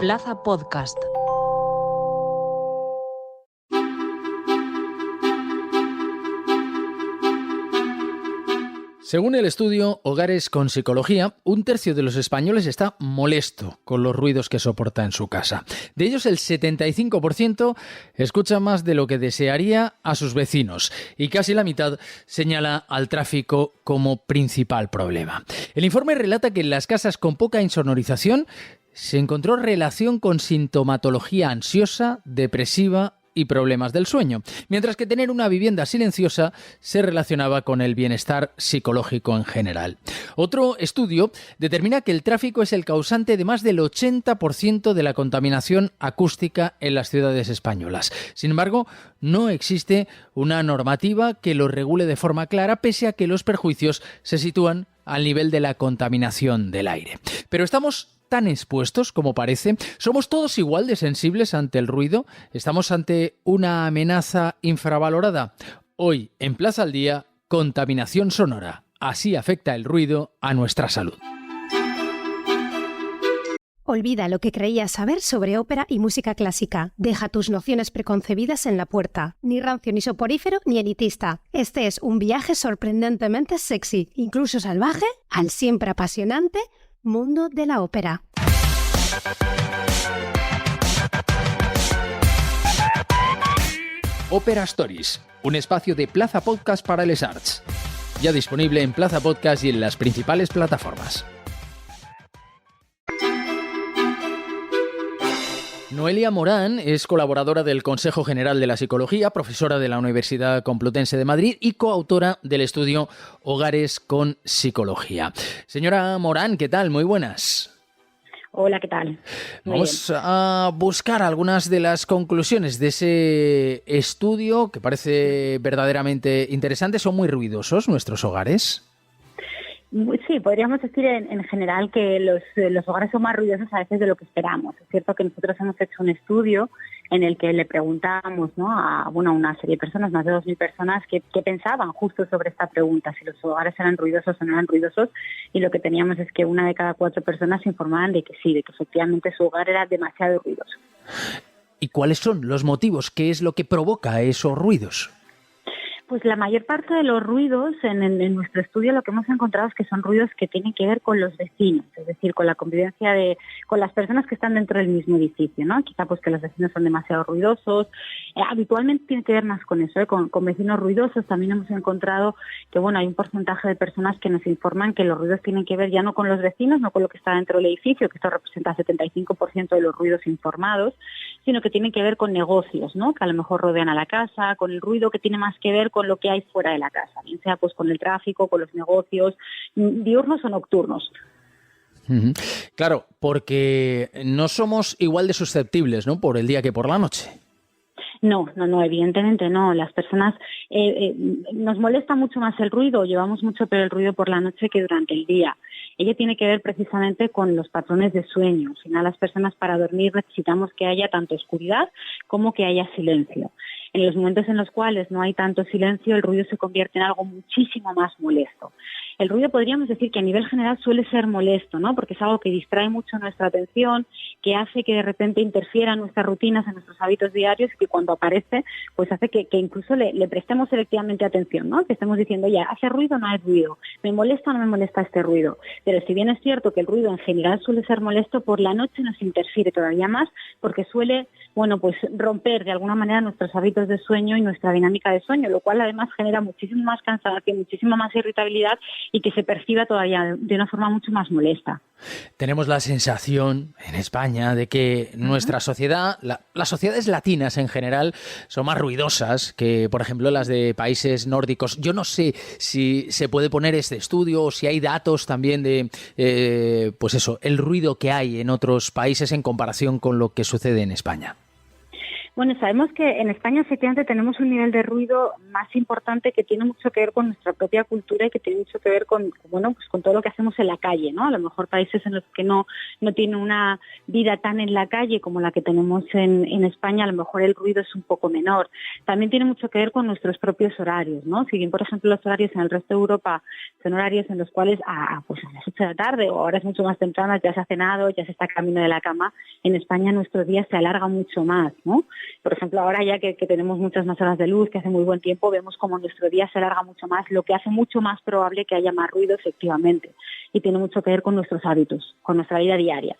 Plaza Podcast. Según el estudio Hogares con Psicología, 1/3 de los españoles está molesto con los ruidos que soporta en su casa. De ellos, el 75% escucha más de lo que desearía a sus vecinos y casi la mitad señala al tráfico como principal problema. El informe relata que en las casas con poca insonorización se encontró relación con sintomatología ansiosa, depresiva y problemas del sueño, mientras que tener una vivienda silenciosa se relacionaba con el bienestar psicológico en general. Otro estudio determina que el tráfico es el causante de más del 80% de la contaminación acústica en las ciudades españolas. Sin embargo, no existe una normativa que lo regule de forma clara, pese a que los perjuicios se sitúan al nivel de la contaminación del aire. Pero estamos tan expuestos como parece. ¿Somos todos igual de sensibles ante el ruido? ¿Estamos ante una amenaza infravalorada? Hoy, en Plaza al Día, contaminación sonora. Así afecta el ruido a nuestra salud. Olvida lo que creías saber sobre ópera y música clásica. Deja tus nociones preconcebidas en la puerta. Ni rancio, ni soporífero, ni elitista. Este es un viaje sorprendentemente sexy, incluso salvaje, al siempre apasionante mundo de la ópera. Ópera Stories, un espacio de Plaza Podcast para les arts. Ya disponible en Plaza Podcast y en las principales plataformas. Noelia Morán es colaboradora del Consejo General de la Psicología, profesora de la Universidad Complutense de Madrid y coautora del estudio Hogares con Psicología. Señora Morán, ¿qué tal? Muy buenas. Hola, ¿qué tal? Vamos a buscar algunas de las conclusiones de ese estudio que parece verdaderamente interesante. ¿Son muy ruidosos nuestros hogares? Sí, podríamos decir en general que los hogares son más ruidosos a veces de lo que esperamos. Es cierto que nosotros hemos hecho un estudio en el que le preguntamos, ¿no?, a una serie de personas, más de 2.000 personas, qué pensaban justo sobre esta pregunta, si los hogares eran ruidosos o no eran ruidosos, y lo que teníamos es que 1 de cada 4 personas se informaban de que sí, de que efectivamente su hogar era demasiado ruidoso. ¿Y cuáles son los motivos? ¿Qué es lo que provoca esos ruidos? Pues la mayor parte de los ruidos en nuestro estudio lo que hemos encontrado es que son ruidos que tienen que ver con los vecinos, es decir, con la convivencia con las personas que están dentro del mismo edificio, ¿no? Quizá pues que los vecinos son demasiado ruidosos. Habitualmente tiene que ver más con eso, con vecinos ruidosos. También hemos encontrado que hay un porcentaje de personas que nos informan que los ruidos tienen que ver ya no con los vecinos, no con lo que está dentro del edificio, que esto representa el 75% de los ruidos informados, sino que tienen que ver con negocios, ¿no?, que a lo mejor rodean a la casa, con el ruido que tiene más que ver con lo que hay fuera de la casa, bien sea pues con el tráfico, con los negocios, diurnos o nocturnos. Claro, porque no somos igual de susceptibles, ¿no?, por el día que por la noche. No, evidentemente no. Las personas nos molesta mucho más el ruido, llevamos mucho peor el ruido por la noche que durante el día. Ello tiene que ver precisamente con los patrones de sueño. Al final, las personas para dormir necesitamos que haya tanto oscuridad como que haya silencio. En los momentos en los cuales no hay tanto silencio, el ruido se convierte en algo muchísimo más molesto. El ruido podríamos decir que a nivel general suele ser molesto, ¿no?, porque es algo que distrae mucho nuestra atención, que hace que de repente interfiera en nuestras rutinas, en nuestros hábitos diarios, y que cuando aparece, pues hace que incluso le prestemos selectivamente atención, ¿no?, que estemos diciendo, ya, ¿hace ruido o no hay ruido? ¿Me molesta o no me molesta este ruido? Pero si bien es cierto que el ruido en general suele ser molesto, por la noche nos interfiere todavía más, porque suele, pues romper de alguna manera nuestros hábitos de sueño y nuestra dinámica de sueño, lo cual además genera muchísimo más cansancio, muchísima más irritabilidad y que se perciba todavía de una forma mucho más molesta. Tenemos la sensación en España de que nuestra sociedad, las sociedades latinas en general, son más ruidosas que, por ejemplo, las de países nórdicos. Yo no sé si se puede poner este estudio o si hay datos también de, el ruido que hay en otros países en comparación con lo que sucede en España. Bueno, sabemos que en España efectivamente tenemos un nivel de ruido más importante que tiene mucho que ver con nuestra propia cultura y que tiene mucho que ver con todo lo que hacemos en la calle, ¿no? A lo mejor países en los que no tienen una vida tan en la calle como la que tenemos en España, a lo mejor el ruido es un poco menor. También tiene mucho que ver con nuestros propios horarios, ¿no? Si bien, por ejemplo, los horarios en el resto de Europa son horarios en los cuales a las 8 de la tarde o ahora es mucho más temprano, ya se ha cenado, ya se está camino de la cama, en España nuestro día se alarga mucho más, ¿no? Por ejemplo, ahora ya que tenemos muchas más horas de luz, que hace muy buen tiempo, vemos como nuestro día se alarga mucho más, lo que hace mucho más probable que haya más ruido efectivamente. Y tiene mucho que ver con nuestros hábitos, con nuestra vida diaria.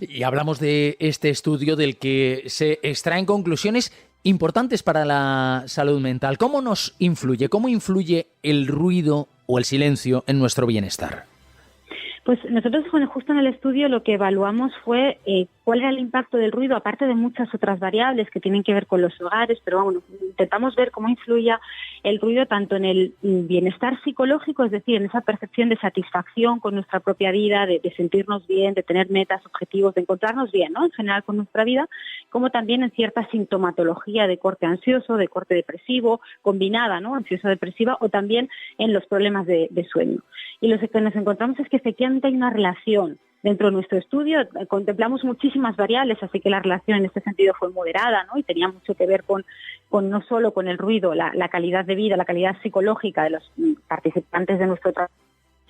Y hablamos de este estudio del que se extraen conclusiones importantes para la salud mental. ¿Cómo nos influye? ¿Cómo influye el ruido o el silencio en nuestro bienestar? Pues nosotros justo en el estudio lo que evaluamos fue cuál era el impacto del ruido, aparte de muchas otras variables que tienen que ver con los hogares, pero bueno, intentamos ver cómo influía el ruido tanto en el bienestar psicológico, es decir, en esa percepción de satisfacción con nuestra propia vida, de sentirnos bien, de tener metas, objetivos, de encontrarnos bien, ¿no? En general con nuestra vida, como también en cierta sintomatología de corte ansioso, de corte depresivo, combinada, ¿no? Ansioso-depresiva, o también en los problemas de sueño. Y lo que nos encontramos es que efectivamente hay una relación. Dentro de nuestro estudio contemplamos muchísimas variables, así que la relación en este sentido fue moderada, ¿no? Y tenía mucho que ver con no solo con el ruido, la calidad de vida, la calidad psicológica de los participantes de nuestro trabajo,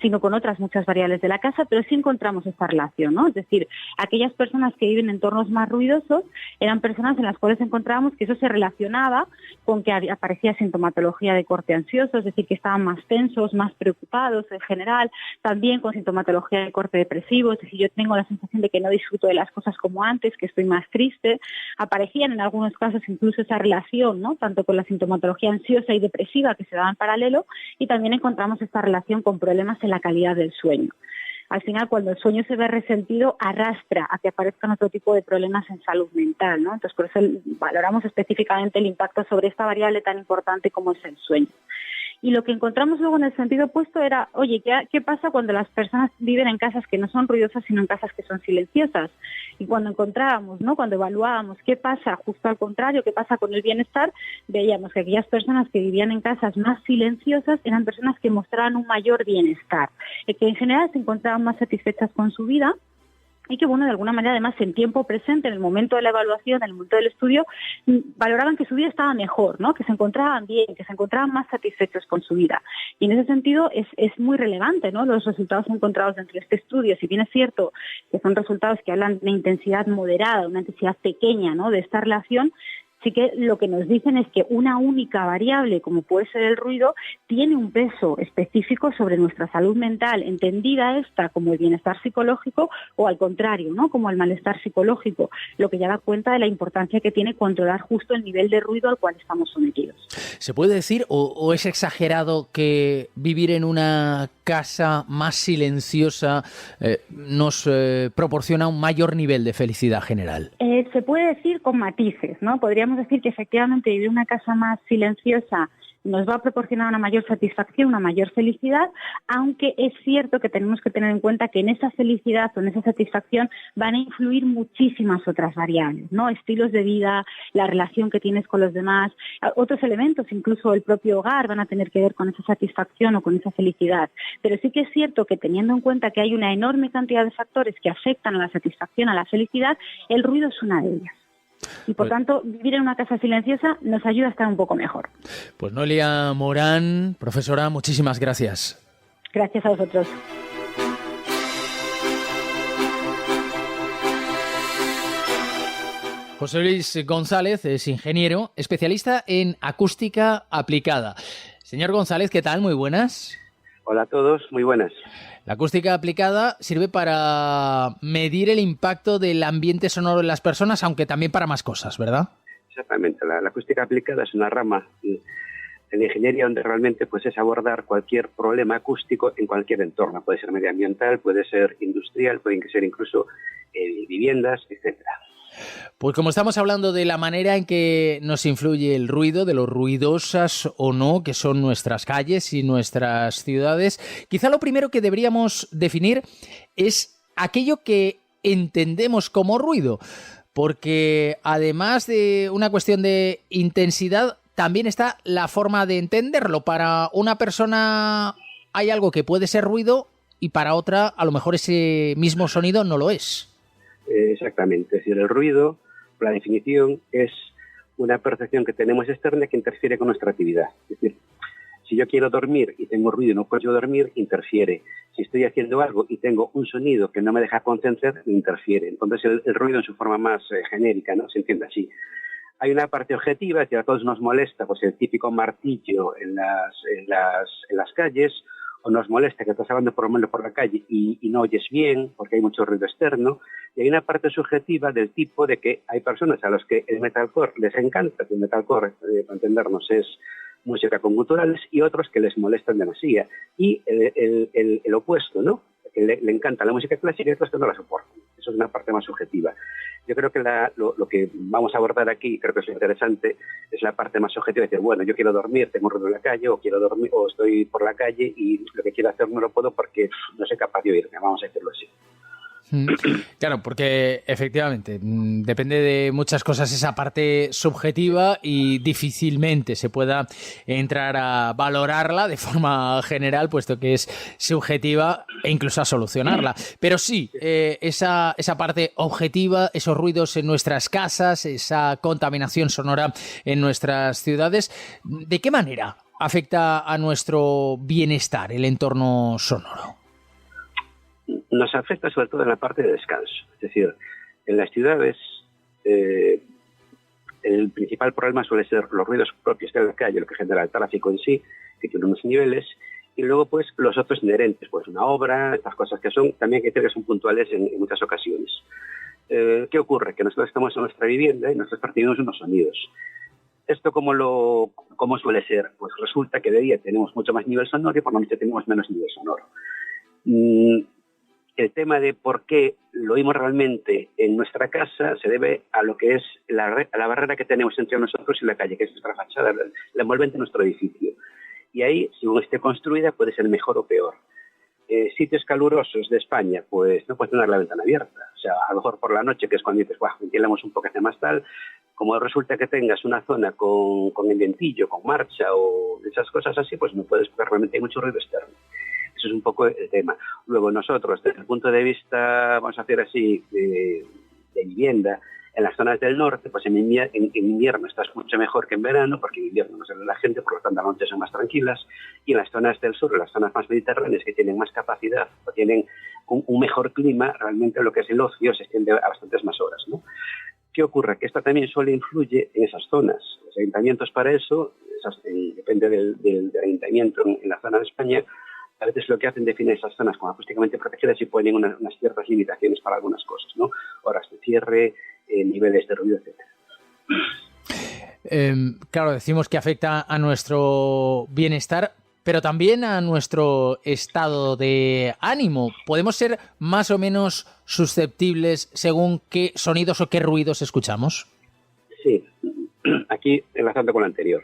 sino con otras muchas variables de la casa, pero sí encontramos esta relación, ¿no? Es decir, aquellas personas que viven en entornos más ruidosos eran personas en las cuales encontrábamos que eso se relacionaba con que aparecía sintomatología de corte ansioso, es decir, que estaban más tensos, más preocupados en general, también con sintomatología de corte depresivo, es decir, yo tengo la sensación de que no disfruto de las cosas como antes, que estoy más triste. Aparecían en algunos casos incluso esa relación, ¿no? Tanto con la sintomatología ansiosa y depresiva que se daba en paralelo, y también encontramos esta relación con problemas en la calidad del sueño. Al final, cuando el sueño se ve resentido, arrastra a que aparezcan otro tipo de problemas en salud mental, ¿no? Entonces, por eso valoramos específicamente el impacto sobre esta variable tan importante como es el sueño. Y lo que encontramos luego en el sentido opuesto era, oye, ¿qué pasa cuando las personas viven en casas que no son ruidosas, sino en casas que son silenciosas? Y cuando encontrábamos, ¿no? Cuando evaluábamos qué pasa, justo al contrario, qué pasa con el bienestar, veíamos que aquellas personas que vivían en casas más silenciosas eran personas que mostraban un mayor bienestar, que en general se encontraban más satisfechas con su vida, y que, bueno, de alguna manera, además, en tiempo presente, en el momento de la evaluación, en el momento del estudio, valoraban que su vida estaba mejor, ¿no? Que se encontraban bien, que se encontraban más satisfechos con su vida. Y en ese sentido es muy relevante, ¿no? Los resultados encontrados dentro de este estudio. Si bien es cierto que son resultados que hablan de una intensidad moderada, una intensidad pequeña, ¿no?, de esta relación, sí que lo que nos dicen es que una única variable, como puede ser el ruido, tiene un peso específico sobre nuestra salud mental, entendida esta como el bienestar psicológico, o al contrario, ¿no?, como el malestar psicológico, lo que ya da cuenta de la importancia que tiene controlar justo el nivel de ruido al cual estamos sometidos. ¿Se puede decir, o es exagerado, que vivir en una casa más silenciosa nos proporciona un mayor nivel de felicidad general? Se puede decir con matices, ¿no? Podríamos decir que efectivamente vivir en una casa más silenciosa nos va a proporcionar una mayor satisfacción, una mayor felicidad, aunque es cierto que tenemos que tener en cuenta que en esa felicidad o en esa satisfacción van a influir muchísimas otras variables, ¿no? Estilos de vida, la relación que tienes con los demás, otros elementos, incluso el propio hogar, van a tener que ver con esa satisfacción o con esa felicidad. Pero sí que es cierto que, teniendo en cuenta que hay una enorme cantidad de factores que afectan a la satisfacción, a la felicidad, el ruido es una de ellas. Y por tanto, vivir en una casa silenciosa nos ayuda a estar un poco mejor. Pues Noelia Morán, profesora, muchísimas gracias. Gracias a vosotros. José Luis González es ingeniero, especialista en acústica aplicada. Señor González, ¿qué tal? Muy buenas. Hola a todos, muy buenas. La acústica aplicada sirve para medir el impacto del ambiente sonoro en las personas, aunque también para más cosas, ¿verdad? Exactamente. La acústica aplicada es una rama de la ingeniería donde realmente pues, es abordar cualquier problema acústico en cualquier entorno. Puede ser medioambiental, puede ser industrial, pueden ser incluso viviendas, etcétera. Pues como estamos hablando de la manera en que nos influye el ruido, de lo ruidosas o no que son nuestras calles y nuestras ciudades, quizá lo primero que deberíamos definir es aquello que entendemos como ruido. porque además de una cuestión de intensidad, también está la forma de entenderlo. Para una persona hay algo que puede ser ruido y para otra a lo mejor ese mismo sonido no lo es. Exactamente, es decir, el ruido, por la definición, es una percepción que tenemos externa que interfiere con nuestra actividad. Es decir, si yo quiero dormir y tengo ruido y no puedo dormir, interfiere. Si estoy haciendo algo y tengo un sonido que no me deja concentrar, interfiere. Entonces el ruido en su forma más genérica, ¿no? Se entiende así. Hay una parte objetiva que a todos nos molesta, pues el típico martillo en las calles, o nos molesta que estás hablando por lo menos por la calle y no oyes bien porque hay mucho ruido externo. Y hay una parte subjetiva del tipo de que hay personas a las que el metalcore les encanta, que el metalcore, para entendernos, es música con guturales, y otros que les molestan demasiado. Y el opuesto, ¿no? Que le encanta la música clásica y otros que no la soportan. Eso es una parte más subjetiva. Yo creo que lo que vamos a abordar aquí, creo que es lo interesante, es la parte más objetiva, es decir, bueno, yo quiero dormir, tengo ruido en la calle, o quiero dormir, o estoy por la calle y lo que quiero hacer no lo puedo porque no soy capaz de oírme, vamos a decirlo así. Claro, porque efectivamente depende de muchas cosas esa parte subjetiva y difícilmente se pueda entrar a valorarla de forma general, puesto que es subjetiva e incluso a solucionarla. Pero sí, esa parte objetiva, esos ruidos en nuestras casas, esa contaminación sonora en nuestras ciudades, ¿de qué manera afecta a nuestro bienestar el entorno sonoro? Nos afecta sobre todo en la parte de descanso. Es decir, en las ciudades el principal problema suele ser los ruidos propios de la calle, lo que genera el tráfico en sí, que tiene unos niveles, y luego pues los otros inherentes, pues una obra, estas cosas que son, también que son puntuales en muchas ocasiones. ¿Qué ocurre? Que nosotros estamos en nuestra vivienda y nosotros percibimos unos sonidos. ¿Esto cómo suele ser? Pues resulta que de día tenemos mucho más nivel sonoro y por la noche tenemos menos nivel sonoro. El tema de por qué lo oímos realmente en nuestra casa se debe a lo que es la barrera que tenemos entre nosotros y la calle, que es nuestra fachada, la envolvente de nuestro edificio. Y ahí, según esté construida, puede ser mejor o peor. Sitios calurosos de España, pues no puedes tener la ventana abierta. O sea, a lo mejor por la noche, que es cuando dices, ventilamos un poco, hace más tal. Como resulta que tengas una zona con el vientillo, con marcha o esas cosas así, pues no puedes, porque realmente hay mucho ruido externo. Eso es un poco el tema. Luego nosotros, desde el punto de vista, vamos a decir así, de vivienda, en las zonas del norte, pues en invierno estás mucho mejor que en verano, porque en invierno no sale la gente, por lo tanto las noches son más tranquilas, y en las zonas del sur, en las zonas más mediterráneas, que tienen más capacidad, o tienen un mejor clima, realmente lo que es el ocio se extiende a bastantes más horas, ¿no? ¿Qué ocurre? Que esto también suele influir en esas zonas. Los ayuntamientos para eso, depende del ayuntamiento en la zona de España, a veces lo que hacen define esas zonas como acústicamente protegidas y ponen unas ciertas limitaciones para algunas cosas, ¿no? Horas de cierre, niveles de ruido, etc. Claro, decimos que afecta a nuestro bienestar, pero también a nuestro estado de ánimo. ¿Podemos ser más o menos susceptibles según qué sonidos o qué ruidos escuchamos? Sí, aquí enlazando con lo anterior.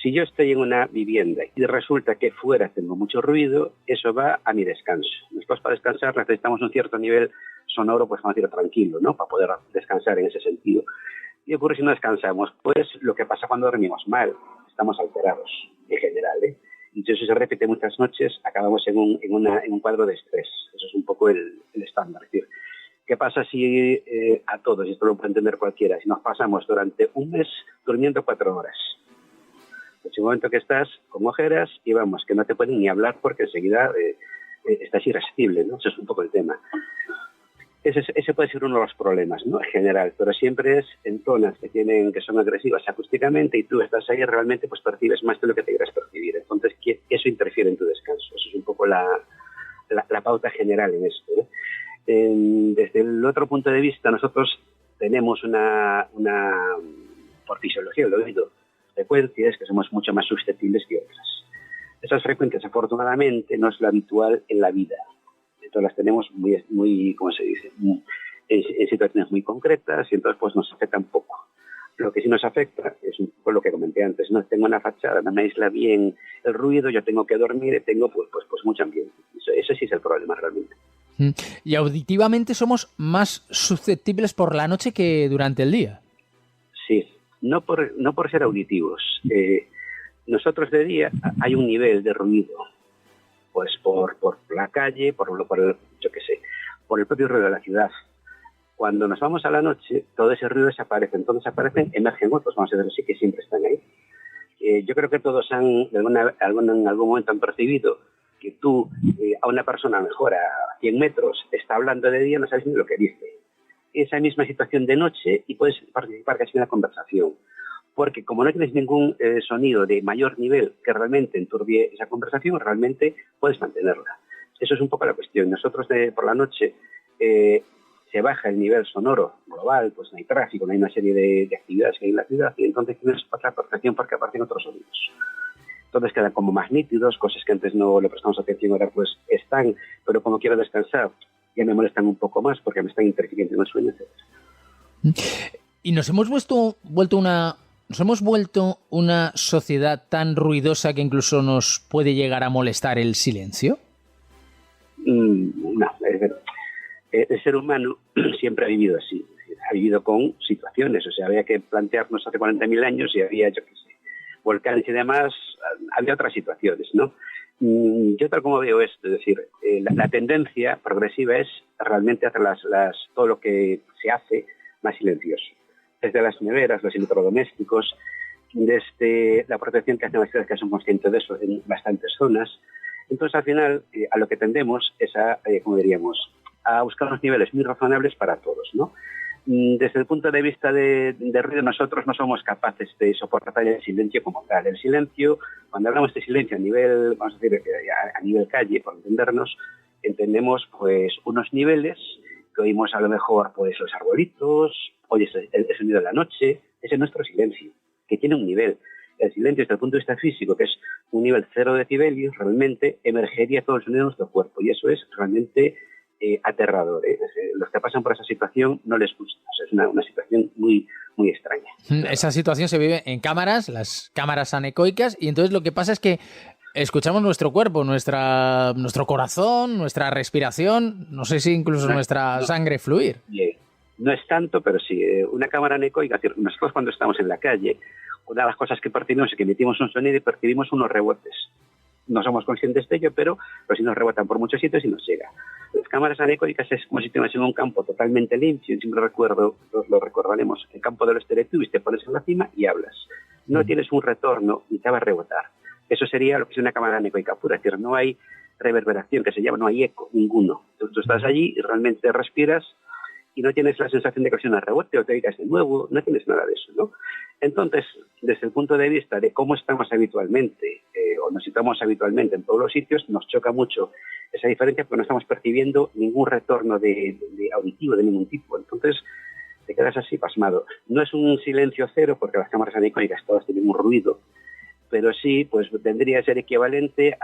Si yo estoy en una vivienda y resulta que fuera tengo mucho ruido, eso va a mi descanso. Nosotros para descansar necesitamos un cierto nivel sonoro, pues vamos a decir tranquilo, ¿no? Para poder descansar en ese sentido. ¿Qué ocurre si no descansamos? Pues lo que pasa cuando dormimos mal, estamos alterados en general, ¿eh? Y si eso se repite muchas noches, acabamos en un cuadro de estrés. Eso es un poco el estándar. Es decir, ¿qué pasa si a todos, y esto lo puede entender cualquiera, si nos pasamos durante un mes durmiendo 4 horas? Es un momento que estás con ojeras y vamos, que no te pueden ni hablar porque enseguida estás irascible, ¿no? Ese es un poco el tema. Ese puede ser uno de los problemas, ¿no? En general, pero siempre es en zonas que son agresivas acústicamente y tú estás ahí realmente pues percibes más de lo que te quieras percibir. Entonces, eso interfiere en tu descanso. Eso es un poco la pauta general en esto, ¿eh? Desde el otro punto de vista, nosotros tenemos por fisiología del oído, frecuencias que somos mucho más susceptibles que otras. Esas frecuencias, afortunadamente, no es lo habitual en la vida. Entonces las tenemos muy ¿cómo se dice? En situaciones muy concretas y entonces pues nos afectan poco. Lo que sí nos afecta es un poco lo que comenté antes, ¿no? Tengo una fachada, no me aísla bien el ruido, yo tengo que dormir y tengo pues mucho ambiente. Eso sí es el problema realmente. Y auditivamente somos más susceptibles por la noche que durante el día. Sí, no por ser auditivos. Nosotros de día hay un nivel de ruido, pues por la calle, por el propio ruido de la ciudad. Cuando nos vamos a la noche, todo ese ruido desaparece. Entonces emergen otros, vamos a decir así, que siempre están ahí. Yo creo que todos en algún momento han percibido que tú, a una persona mejor a 100 metros, está hablando de día, no sabes ni lo que dice. Esa misma situación de noche y puedes participar casi en la conversación. Porque como no tienes ningún sonido de mayor nivel que realmente enturbie esa conversación, realmente puedes mantenerla. Eso es un poco la cuestión. Nosotros por la noche se baja el nivel sonoro global, pues no hay tráfico, no hay una serie de actividades que hay en la ciudad y entonces tienes otra percepción porque aparecen otros sonidos. Entonces quedan como más nítidos, cosas que antes no le prestamos atención, ahora pues están, pero como quiero descansar ya me molestan un poco más porque me están interfiriendo en el sueño, etc. Y nos hemos vuelto una sociedad tan ruidosa que incluso nos puede llegar a molestar el silencio. No, el ser humano siempre ha vivido así, ha vivido con situaciones, o sea, había que plantearnos hace 40.000 años y había, volcanes y demás, había otras situaciones, ¿no? Yo tal como veo esto, es decir, la tendencia progresiva es realmente hacer todo lo que se hace más silencioso. Desde las neveras, los electrodomésticos, desde la protección que hacen las ciudades que son conscientes de eso en bastantes zonas. Entonces, al final, a lo que tendemos es a buscar unos niveles muy razonables para todos, ¿no? Desde el punto de vista de ruido, nosotros no somos capaces de soportar el silencio como tal. El silencio, cuando hablamos de silencio a nivel, vamos a decir, a nivel calle, por entendernos, entendemos pues unos niveles que oímos a lo mejor pues los arbolitos, oyes el sonido de la noche, ese es nuestro silencio, que tiene un nivel. El silencio desde el punto de vista físico, que es un nivel 0 decibelios, realmente emergería todo el sonido de nuestro cuerpo y eso es realmente aterrador. Los que pasan por esa situación no les gusta. O sea, es una situación muy, muy extraña. Esa situación se vive en cámaras, las cámaras anecoicas, y entonces lo que pasa es que escuchamos nuestro cuerpo, nuestro corazón, nuestra respiración, no sé si incluso nuestra sangre fluir. No es tanto, pero sí. Una cámara anecoica, es decir, nosotros cuando estamos en la calle, una de las cosas que percibimos es que emitimos un sonido y percibimos unos rebotes. No somos conscientes de ello, pero los sonidos rebotan por muchos sitios y nos llega. Las cámaras anecoicas es como si estuvieras en un campo totalmente limpio. Yo siempre lo recordaremos, el campo de los Teletubbies, te pones en la cima y hablas. No tienes un retorno y te va a rebotar. Eso sería lo que es una cámara anecoica pura, es decir, no hay reverberación, que se llama, no hay eco, ninguno. Tú estás allí y realmente respiras y no tienes la sensación de que es un rebote o te oigas de nuevo, no tienes nada de eso, ¿no? Entonces, desde el punto de vista de cómo estamos habitualmente o nos situamos habitualmente en todos los sitios, nos choca mucho esa diferencia porque no estamos percibiendo ningún retorno de auditivo de ningún tipo. Entonces, te quedas así pasmado. No es un silencio cero porque las cámaras anecoicas todas tienen un ruido, pero sí, pues tendría que ser equivalente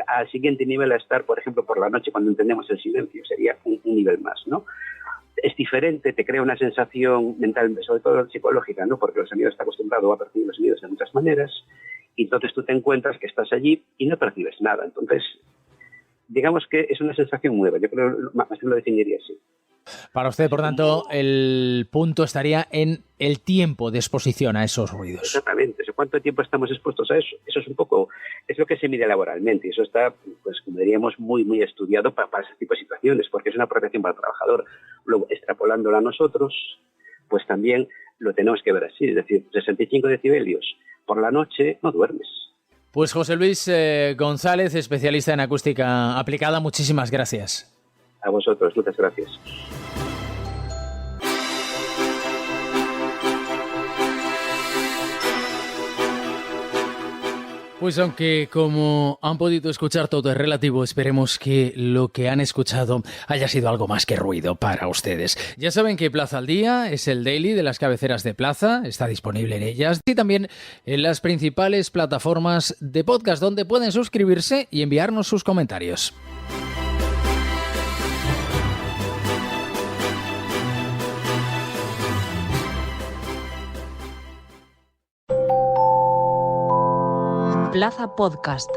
al siguiente nivel a estar, por ejemplo, por la noche cuando entendemos el silencio, sería un nivel más, ¿no? Es diferente, te crea una sensación mental, sobre todo psicológica, ¿no? Porque el sonido está acostumbrado a percibir los sonidos de muchas maneras, y entonces tú te encuentras que estás allí y no percibes nada. Entonces, digamos que es una sensación nueva, yo creo que más lo definiría así. Para usted, por tanto, el punto estaría en el tiempo de exposición a esos ruidos. Exactamente, ¿cuánto tiempo estamos expuestos a eso? Eso es un poco, es lo que se mide laboralmente y eso está, pues como diríamos, muy, muy estudiado para ese tipo de situaciones, porque es una protección para el trabajador. Luego, extrapolándola a nosotros, pues también lo tenemos que ver así, es decir, 65 decibelios por la noche no duermes. Pues José Luis González, especialista en acústica aplicada, muchísimas gracias. A vosotros, muchas gracias. Pues aunque, como han podido escuchar, todo es relativo, esperemos que lo que han escuchado haya sido algo más que ruido para ustedes. Ya saben que Plaza al Día es el daily de las cabeceras de Plaza, está disponible en ellas y también en las principales plataformas de podcast donde pueden suscribirse y enviarnos sus comentarios. Plaza Podcast.